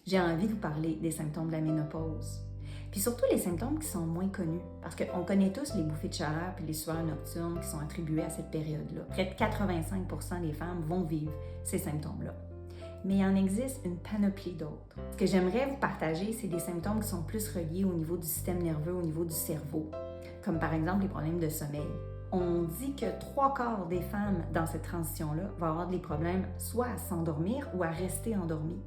J'ai envie de vous parler des symptômes de la ménopause. Puis surtout les symptômes qui sont moins connus, parce qu'on connaît tous les bouffées de chaleur puis les sueurs nocturnes qui sont attribuées à cette période-là. Près de 85% des femmes vont vivre ces symptômes-là. Mais il en existe une panoplie d'autres. Ce que j'aimerais vous partager, c'est des symptômes qui sont plus reliés au niveau du système nerveux, au niveau du cerveau, comme par exemple les problèmes de sommeil. On dit que 3/4 des femmes dans cette transition-là vont avoir des problèmes soit à s'endormir ou à rester endormies.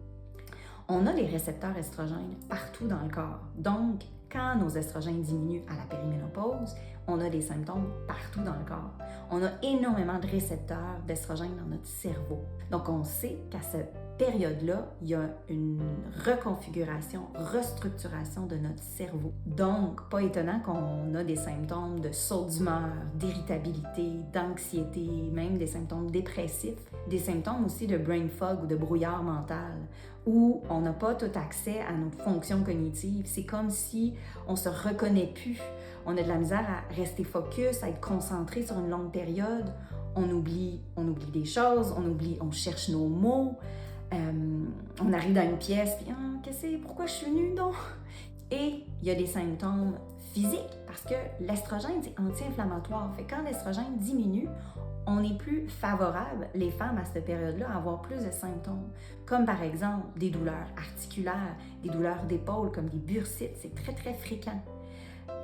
On a les récepteurs estrogènes partout dans le corps. Donc, quand nos estrogènes diminuent à la périménopause, on a des symptômes partout dans le corps. On a énormément de récepteurs d'estrogènes dans notre cerveau. Donc, on sait qu'à cette période-là, il y a une reconfiguration, restructuration de notre cerveau. Donc, pas étonnant qu'on a des symptômes de saut d'humeur, d'irritabilité, d'anxiété, même des symptômes dépressifs, des symptômes aussi de brain fog ou de brouillard mental, où on n'a pas tout accès à notre fonction cognitive. C'est comme si on se reconnaît plus. On a de la misère à rester focus, à être concentré sur une longue période. On oublie des choses, on cherche nos mots. On arrive dans une pièce, puis pourquoi je suis nue donc? Et il y a des symptômes physiques parce que l'estrogène, c'est anti-inflammatoire. Fait que quand l'estrogène diminue, on est plus favorable, les femmes à cette période-là, à avoir plus de symptômes, comme par exemple des douleurs articulaires, des douleurs d'épaule, comme des bursites, c'est très très fréquent,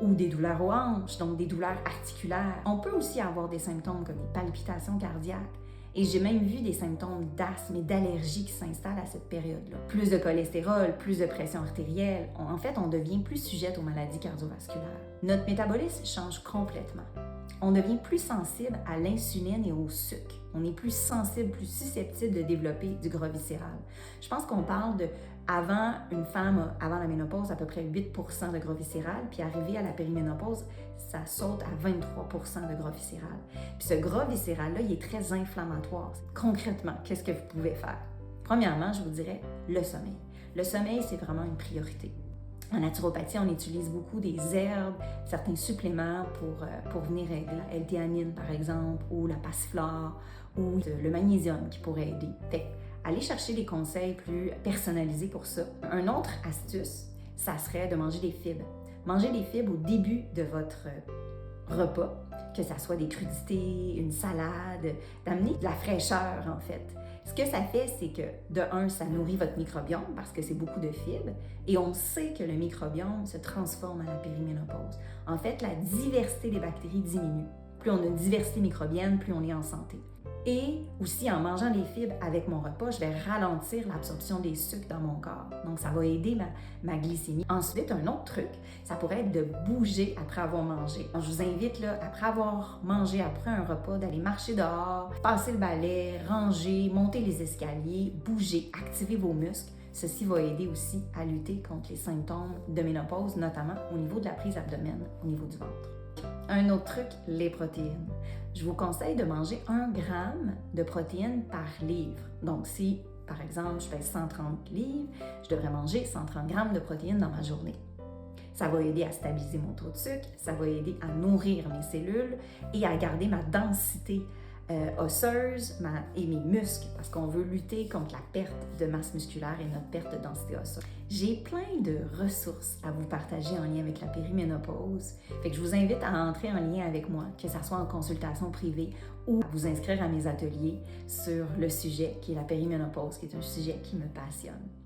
ou des douleurs aux hanches, donc des douleurs articulaires. On peut aussi avoir des symptômes comme des palpitations cardiaques. Et j'ai même vu des symptômes d'asthme et d'allergie qui s'installent à cette période-là. Plus de cholestérol, plus de pression artérielle. En fait, on devient plus sujette aux maladies cardiovasculaires. Notre métabolisme change complètement. On devient plus sensible à l'insuline et au sucre. On est plus sensible, plus susceptible de développer du gras viscéral. Je pense qu'on parle de, avant la ménopause, à peu près 8% de gras viscéral, puis arrivé à la périménopause, ça saute à 23% de gras viscéral. Puis ce gras viscéral-là, il est très inflammatoire. Concrètement, qu'est-ce que vous pouvez faire? Premièrement, je vous dirais le sommeil. Le sommeil, c'est vraiment une priorité. En naturopathie, on utilise beaucoup des herbes, certains suppléments pour venir aider. La L-théanine, par exemple, ou la passiflore, ou le magnésium qui pourrait aider. Fait allez chercher des conseils plus personnalisés pour ça. Un autre astuce, ça serait de manger des fibres. Manger des fibres au début de votre repas, que ça soit des crudités, une salade, d'amener de la fraîcheur en fait. Ce que ça fait, c'est que de un, ça nourrit votre microbiome parce que c'est beaucoup de fibres et on sait que le microbiome se transforme à la périménopause. En fait, la diversité des bactéries diminue. Plus on a une diversité microbienne, plus on est en santé. Et aussi, en mangeant des fibres avec mon repas, je vais ralentir l'absorption des sucres dans mon corps. Donc, ça va aider ma glycémie. Ensuite, un autre truc, ça pourrait être de bouger après avoir mangé. Donc, je vous invite, là, après avoir mangé, après un repas, d'aller marcher dehors, passer le balai, ranger, monter les escaliers, bouger, activer vos muscles. Ceci va aider aussi à lutter contre les symptômes de ménopause, notamment au niveau de la prise abdomen, au niveau du ventre. Un autre truc, les protéines. Je vous conseille de manger 1 gramme de protéines par livre. Donc, si, par exemple, je pèse 130 livres, je devrais manger 130 grammes de protéines dans ma journée. Ça va aider à stabiliser mon taux de sucre, ça va aider à nourrir mes cellules et à garder ma densité osseuse et mes muscles parce qu'on veut lutter contre la perte de masse musculaire et notre perte de densité osseuse. J'ai plein de ressources à vous partager en lien avec la périménopause. Fait que je vous invite à entrer en lien avec moi, que ce soit en consultation privée ou à vous inscrire à mes ateliers sur le sujet qui est la périménopause, qui est un sujet qui me passionne.